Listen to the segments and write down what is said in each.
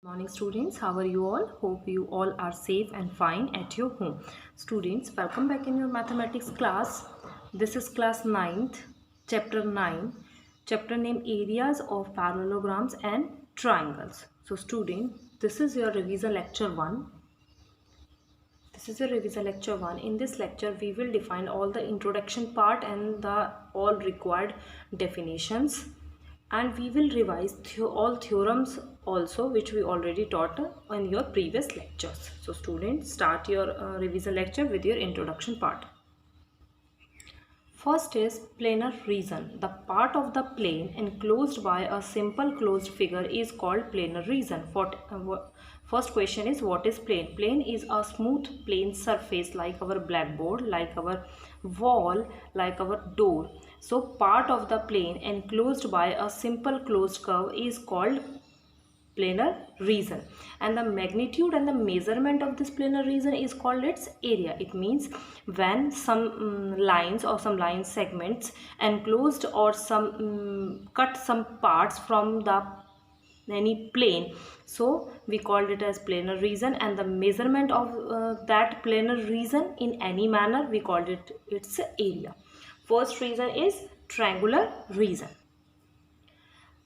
Morning students, how are you all? Hope you all are safe and fine at your home. Students, welcome back in your mathematics class. This is class 9th, chapter 9, chapter name areas of parallelograms and triangles. So student, this is your revision lecture 1. This is your revision lecture 1. In this lecture, we will define all the introduction part and the all required definitions, and we will revise all theorems also, which we already taught in your previous lectures. So students, start your revision lecture with your introduction part. First is planar region. The part of the plane enclosed by a simple closed figure is called planar region. First question is, what is plane? Plane is a smooth plane surface like our blackboard, like our wall, like our door. So part of the plane enclosed by a simple closed curve is called planar region, and the magnitude and the measurement of this planar region is called its area. It means when some lines or some line segments enclosed or some cut some parts from the any plane, so we called it as planar region, and the measurement of that planar region in any manner, we called it its area. First region is triangular region.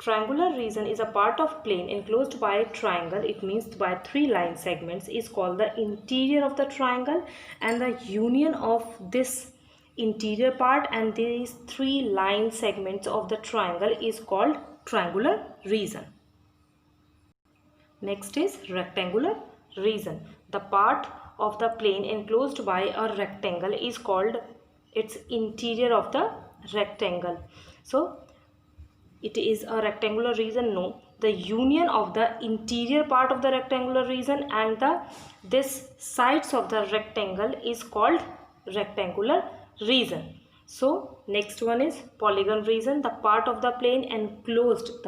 Triangular region is a part of plane enclosed by a triangle. It means by three line segments is called the interior of the triangle, and the union of this interior part and these three line segments of the triangle is called triangular region. Next is rectangular region. The part of the plane enclosed by a rectangle is called its interior of the rectangle. So it is a rectangular region. No, the union of the interior part of the rectangular region and this sides of the rectangle is called rectangular region. So next one is polygon region. The part of the plane enclosed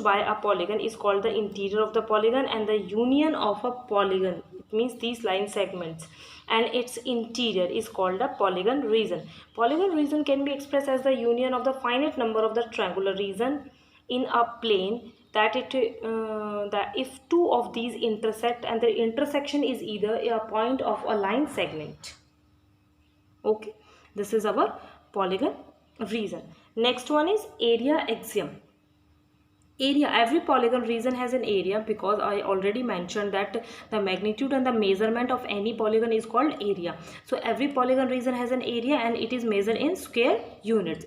by a polygon is called the interior of the polygon, and the union of a polygon, it means these line segments, and its interior is called a polygon region. Polygon region can be expressed as the union of the finite number of the triangular region in a plane that if two of these intersect and the intersection is either a point of a line segment. Okay, this is our polygon region. Next one is area axiom. Area, every polygon region has an area, because I already mentioned that the magnitude and the measurement of any polygon is called area. So every polygon region has an area, and it is measured in square units.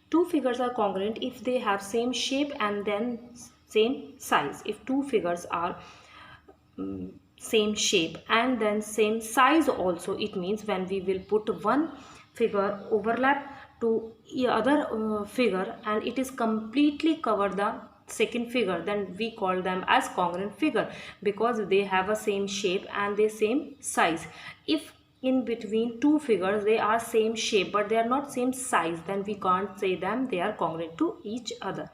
Two figures are congruent if they have same shape and then same size. If two figures are same shape and then same size also, it means when we will put one figure overlap to the other figure and it is completely covered the second figure, then we call them as congruent figure, because they have a same shape and the same size. If in between two figures they are same shape but they are not same size, then we can't say them they are congruent to each other.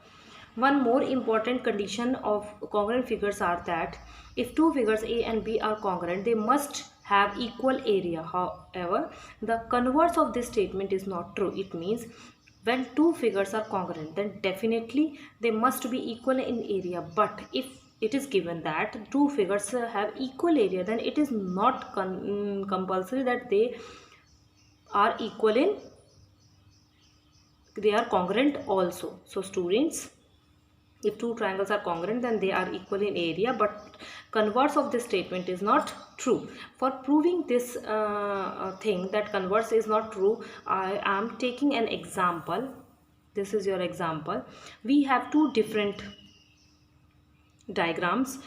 One more important condition of congruent figures are that if two figures A and B are congruent, they must have equal area. However, the converse of this statement is not true. It means when two figures are congruent, then definitely they must be equal in area. But if it is given that two figures have equal area, then it is not compulsory that they are equal in, they are congruent also. So students, if two triangles are congruent, then they are equal in area, but converse of this statement is not true. For proving this thing that converse is not true, I am taking an example. This is your example. We have two different diagrams.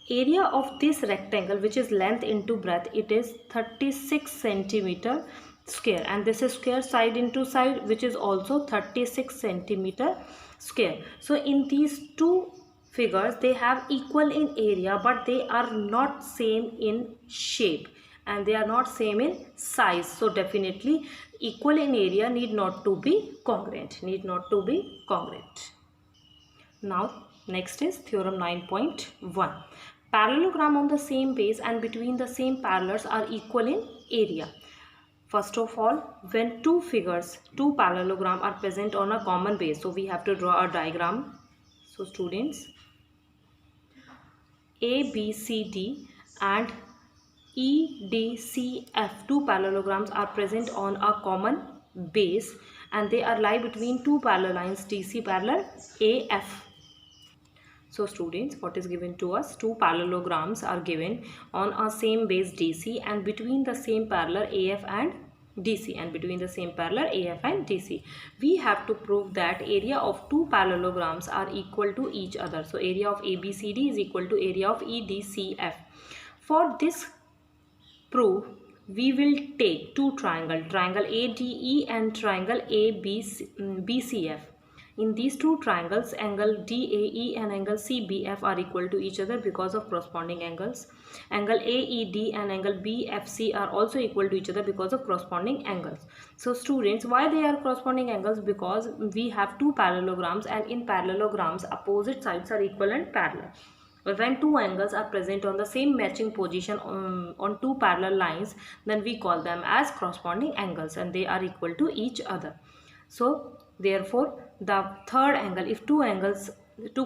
Area of this rectangle, which is length into breadth, it is 36 centimeter square, and this is square side into side, which is also 36 centimeter square. So in these two figures, they have equal in area, but they are not same in shape and they are not same in size. So definitely equal in area need not to be congruent. Now next is theorem 9.1. Parallelogram on the same base and between the same parallels are equal in area. First of all, when two parallelogram are present on a common base, so we have to draw a diagram So students, ABCD and EDCF, two parallelograms are present on a common base and they are lie between two parallel lines DC parallel AF. So students, what is given to us? Two parallelograms are given on a same base DC and between the same parallel AF and DC, and between the same parallel AF and DC. We have to prove that area of two parallelograms are equal to each other. So area of ABCD is equal to area of EDCF. For this proof, we will take two triangle ADE and triangle BCF. In these two triangles, angle DAE and angle CBF are equal to each other because of corresponding angles. Angle AED and angle BFC are also equal to each other because of corresponding angles. So students, why they are corresponding angles? Because we have two parallelograms, and in parallelograms opposite sides are equal and parallel. But when two angles are present on the same matching position on two parallel lines, then we call them as corresponding angles and they are equal to each other. So therefore, the third angle, if two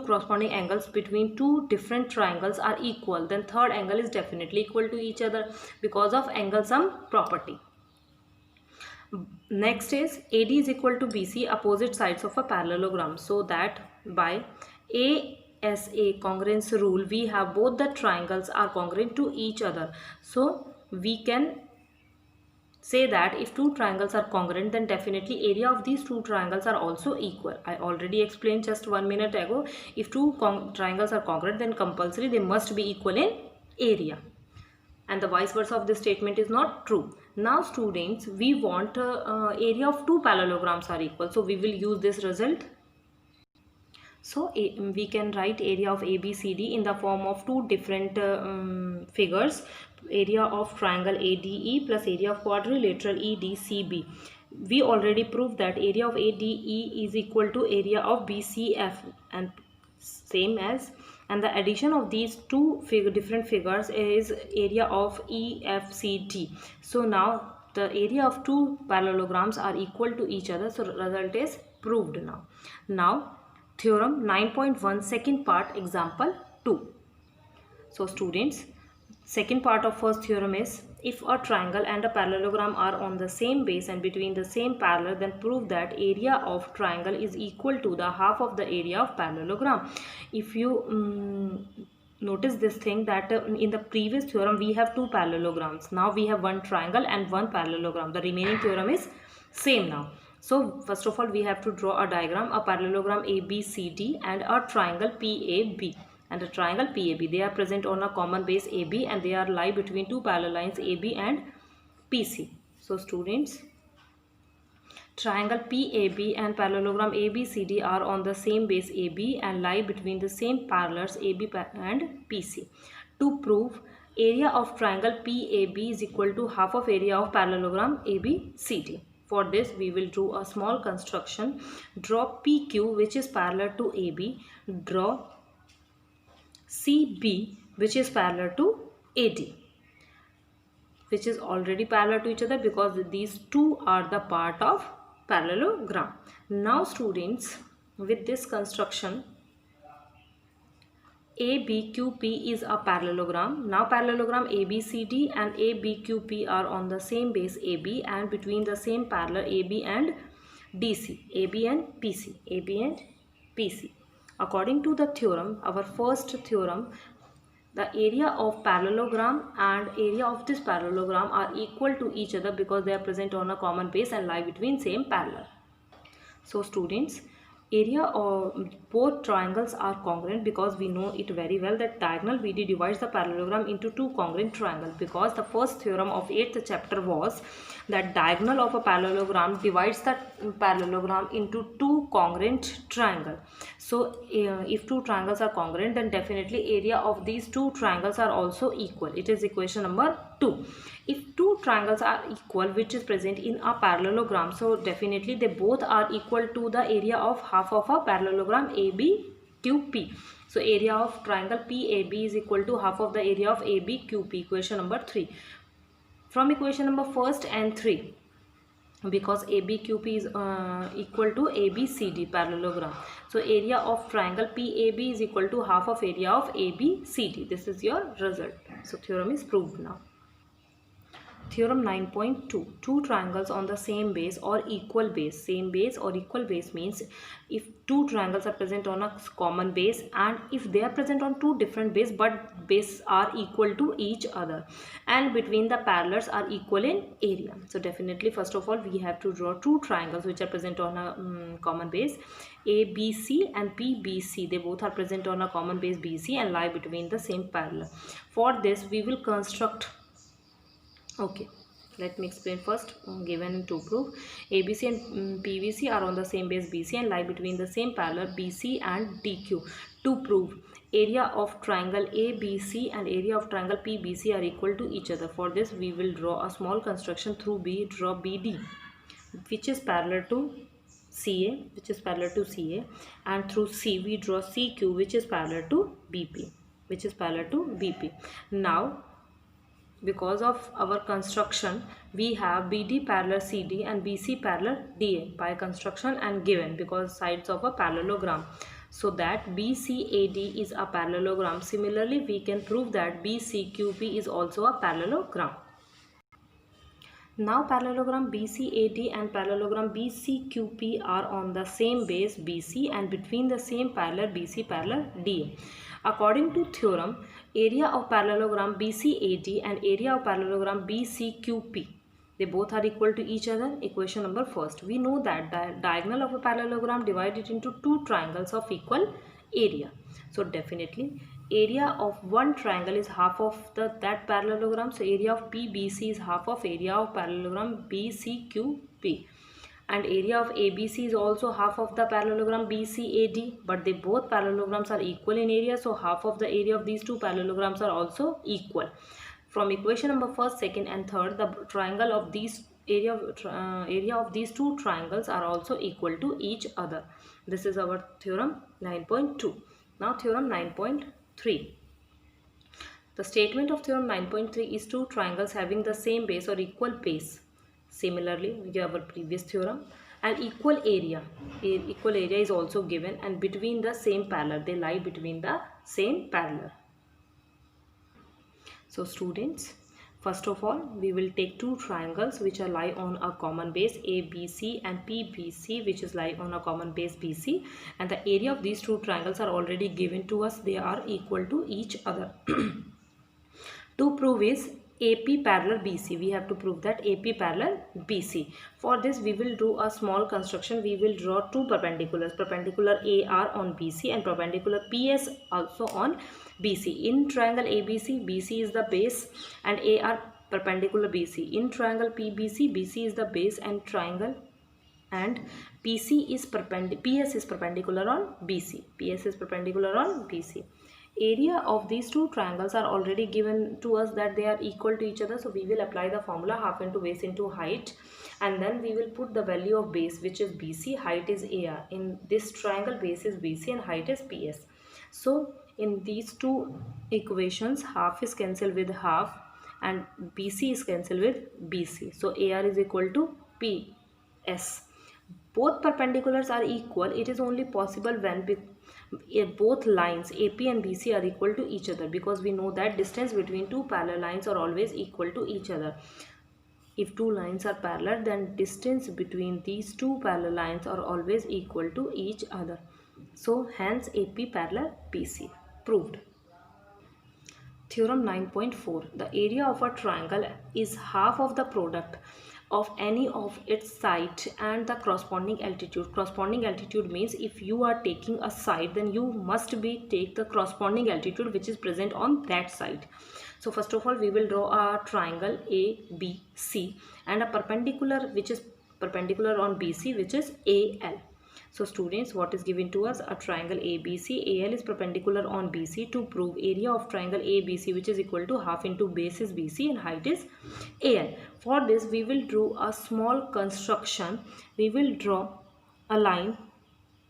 corresponding angles between two different triangles are equal, then third angle is definitely equal to each other because of angle sum property. Next is AD is equal to BC, opposite sides of a parallelogram. So that by ASA congruence rule, we have both the triangles are congruent to each other. So we can say that if two triangles are congruent, then definitely area of these two triangles are also equal. I already explained just 1 minute ago, if two triangles are congruent, then compulsory they must be equal in area, and the vice versa of this statement is not true. Now students, we want area of two parallelograms are equal, so we will use this result. So we can write area of ABCD in the form of two different figures. Area of triangle ADE plus area of quadrilateral EDCB. We already proved that area of ADE is equal to area of BCF, and same as, and the addition of these two different figures is area of EFCD. So now the area of two parallelograms are equal to each other, so result is proved. Now theorem 9.1, second part, example 2. So students, second part of first theorem is, if a triangle and a parallelogram are on the same base and between the same parallel, then prove that area of triangle is equal to the half of the area of parallelogram. If you notice this thing, that in the previous theorem we have two parallelograms, now we have one triangle and one parallelogram. The remaining theorem is same now. So first of all, we have to draw a diagram, a parallelogram ABCD and a triangle PAB and a triangle PAB. They are present on a common base AB and they are lie between two parallel lines AB and PC. So students, triangle PAB and parallelogram ABCD are on the same base AB and lie between the same parallels AB and PC. To prove, area of triangle PAB is equal to half of area of parallelogram ABCD. For this, we will do a small construction. Draw PQ, which is parallel to AB. Draw CB, which is parallel to AD, which is already parallel to each other because these two are the part of parallelogram. Now students, with this construction, ABQP is a parallelogram. Now parallelogram ABCD and ABQP are on the same base AB and between the same parallel AB and DC, AB and PC, AB and PC. According to the theorem, our first theorem, the area of parallelogram and area of this parallelogram are equal to each other because they are present on a common base and lie between same parallel. So students, area of both triangles are congruent because we know it very well that diagonal BD divides the parallelogram into two congruent triangles, because the first theorem of 8th chapter was that diagonal of a parallelogram divides the parallelogram into two congruent triangles. So if two triangles are congruent, then definitely area of these two triangles are also equal. It is equation number 2. If two triangles are equal, which is present in a parallelogram, so definitely they both are equal to the area of half of a parallelogram ABQP. So area of triangle PAB is equal to half of the area of ABQP, equation number 3. From equation number 1st and 3, because ABQP is equal to ABCD parallelogram. So area of triangle PAB is equal to half of area of ABCD. This is your result. So theorem is proved now. Theorem 9.2. Two triangles on the same base or equal base. Same base or equal base means if two triangles are present on a common base, and if they are present on two different bases but bases are equal to each other, and between the parallels are equal in area. So definitely first of all we have to draw two triangles which are present on a common base ABC and PBC. They both are present on a common base BC and lie between the same parallel. For this we will construct. Okay, let me explain first. Given to prove, ABC and PVC are on the same base BC and lie between the same parallel BC and DQ. To prove, area of triangle ABC and area of triangle PBC are equal to each other. For this we will draw a small construction through B. Draw BD which is parallel to CA, and through C we draw CQ which is parallel to BP. Now because of our construction we have BD parallel CD and BC parallel DA by construction and given because sides of a parallelogram, so that BCAD is a parallelogram. Similarly we can prove that BCQP is also a parallelogram. Now parallelogram BCAD and parallelogram BCQP are on the same base BC and between the same parallel BC parallel DA. According to theorem, area of parallelogram BCAD and area of parallelogram BCQP, they both are equal to each other. Equation number first. We know that the diagonal of a parallelogram divided into two triangles of equal area. So definitely area of one triangle is half of that parallelogram. So area of PBC is half of area of parallelogram BCQP. And area of ABC is also half of the parallelogram BCAD, but they both parallelograms are equal in area, so half of the area of these two parallelograms are also equal. From equation number first, second and third, the triangle of these area of these two triangles are also equal to each other. This is our theorem 9.2. Now theorem 9.3. The statement of theorem 9.3 is two triangles having the same base or equal base. Similarly, we have our previous theorem, and equal area is also given, and between the same parallel, they lie between the same parallel. So students, first of all we will take two triangles which are lie on a common base ABC and PBC, which is lie on a common base BC, and the area of these two triangles are already given to us. They are equal to each other. To prove is AP parallel BC. We have to prove that AP parallel BC. For this we will do a small construction. We will draw two perpendiculars. Perpendicular AR on BC and perpendicular PS also on BC. In triangle ABC, BC is the base and AR perpendicular BC. In triangle PBC, BC is the base and triangle, and PS is perpendicular on BC. PS is perpendicular on BC. Area of these two triangles are already given to us that they are equal to each other, so we will apply the formula half into base into height, and then we will put the value of base which is BC, height is AR. In this triangle base is BC and height is PS. So in these two equations half is cancelled with half and BC is cancelled with BC, so AR is equal to PS. Both perpendiculars are equal. It is only possible when both lines AP and BC are equal to each other, because we know that distance between two parallel lines are always equal to each other. If two lines are parallel, then distance between these two parallel lines are always equal to each other. So hence AP parallel BC. Proved. Theorem 9.4. The area of a triangle is half of the product of any of its side and the corresponding altitude. Corresponding altitude means if you are taking a side, then you must take the corresponding altitude which is present on that side. So first of all we will draw a triangle ABC and a perpendicular which is perpendicular on BC, which is AL. So students, what is given to us? A triangle ABC. AL is perpendicular on BC. To prove, area of triangle ABC, which is equal to half into base is BC and height is AL. For this we will draw a small construction. We will draw a line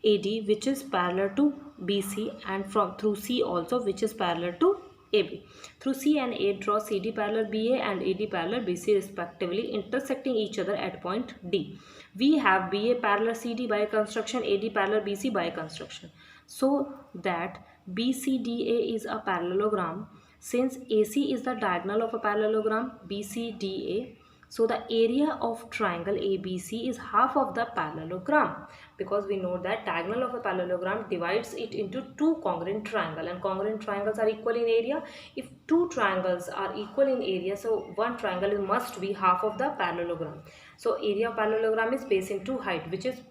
AD which is parallel to BC, and from through C also which is parallel to AB. Through C and A, draw CD parallel BA and AD parallel BC respectively, intersecting each other at point D. We have BA parallel CD by construction, AD parallel BC by construction. So that BCDA is a parallelogram. Since AC is the diagonal of a parallelogram BCDA, so the area of triangle ABC is half of the parallelogram, because we know that diagonal of a parallelogram divides it into two congruent triangles, and congruent triangles are equal in area. If two triangles are equal in area, so one triangle must be half of the parallelogram. So area of parallelogram is base into height, which is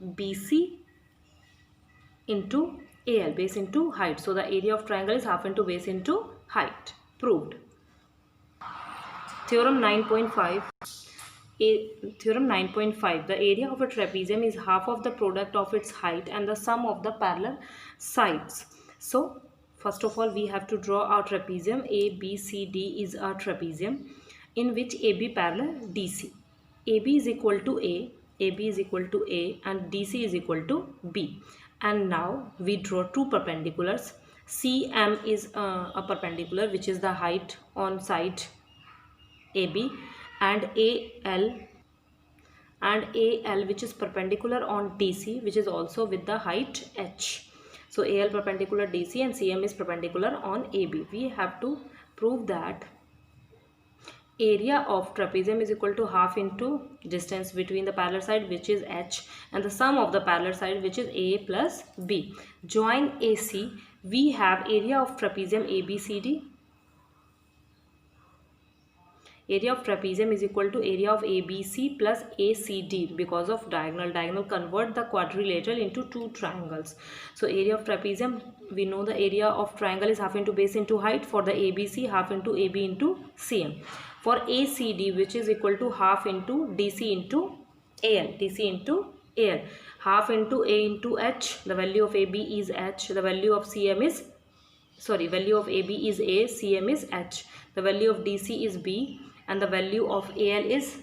BC into AL, base into height. So the area of triangle is half into base into height. Proved. Theorem 9.5. Theorem 9.5. The area of a trapezium is half of the product of its height and the sum of the parallel sides. So first of all, we have to draw our trapezium. ABCD is a trapezium in which AB parallel DC. AB is equal to A, AB is equal to A, and DC is equal to B. And now we draw two perpendiculars. CM is a perpendicular which is the height on side AB, and AL which is perpendicular on DC, which is also with the height H. So AL perpendicular DC and CM is perpendicular on AB. We have to prove that area of trapezium is equal to half into distance between the parallel side, which is H, and the sum of the parallel side, which is A plus B. Join AC. We have area of trapezium ABCD. Area of trapezium is equal to area of ABC plus ACD. Because of diagonal convert the quadrilateral into two triangles. So area of trapezium, we know the area of triangle is half into base into height. For the ABC, half into AB into CM. For ACD, which is equal to half into DC into AL, half into A into H. The value of AB is H. The value of CM is, value of AB is A, CM is H. The value of DC is B, and the value of AL is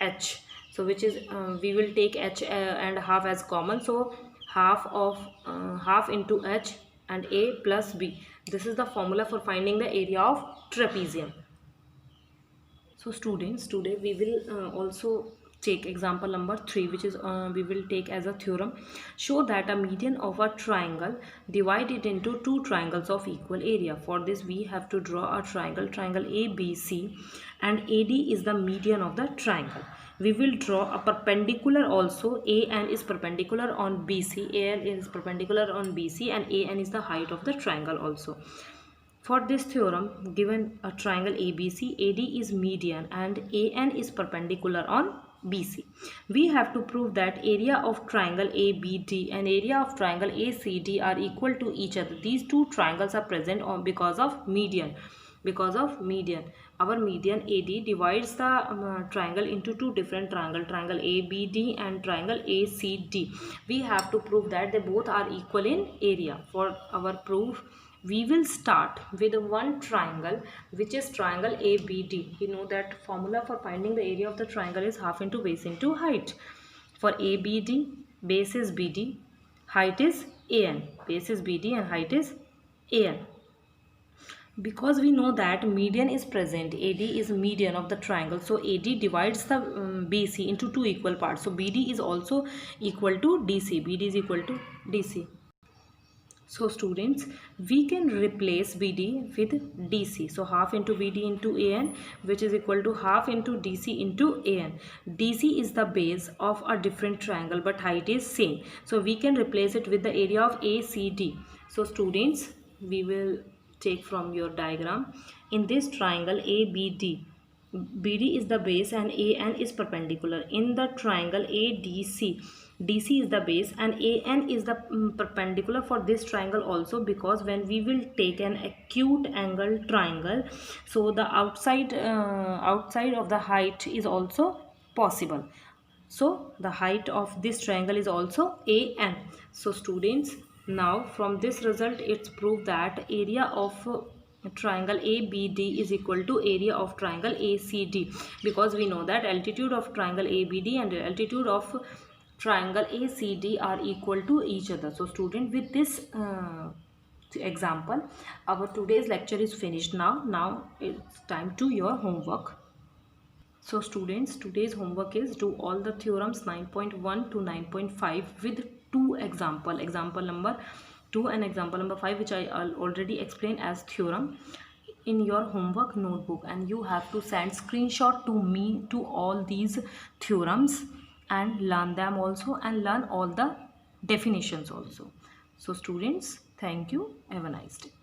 H. So which is, we will take H and half as common. So half into H and A plus B. This is the formula for finding the area of trapezium. So students, today we will also take example number 3, which is we will take as a theorem. Show that a median of a triangle divided into two triangles of equal area. For this we have to draw a triangle ABC, and AD is the median of the triangle. We will draw a perpendicular also. AN is perpendicular on BC, AL is perpendicular on BC, and AN is the height of the triangle also. For this theorem, given a triangle ABC, AD is median and AN is perpendicular on BC. We have to prove that area of triangle ABD and area of triangle ACD are equal to each other. These two triangles are present because of median. Our median AD divides the triangle into two different triangles, triangle ABD and triangle ACD. We have to prove that they both are equal in area. For our proof, we will start with one triangle, which is triangle ABD. We know that formula for finding the area of the triangle is half into base into height. For ABD, base is BD, height is AN. Base is BD and height is AN. Because we know that median is present, AD is median of the triangle, so AD divides the BC into two equal parts. So BD is also equal to DC. BD is equal to DC. So students, we can replace BD with DC. So half into BD into AN, which is equal to half into DC into AN. DC is the base of a different triangle, but height is same. So we can replace it with the area of ACD. So students, we will take from your diagram. In this triangle ABD, BD is the base and AN is perpendicular. In the triangle ADC, DC is the base and AN is the perpendicular for this triangle also, because when we will take an acute angle triangle, so the outside of the height is also possible. So the height of this triangle is also AN. So students, now from this result it's proved that area of triangle ABD is equal to area of triangle ACD, because we know that altitude of triangle ABD and altitude of triangle ACD are equal to each other. So student, with this example. Our today's lecture is finished now. Now it's time to your homework. So students, today's homework is do all the theorems 9.1 to 9.5 with two example number 2 and example number 5, which I already explained as theorem, in your homework notebook, and you have to send screenshot to me to all these theorems and learn them also, and learn all the definitions also. So students, thank you, have a nice day.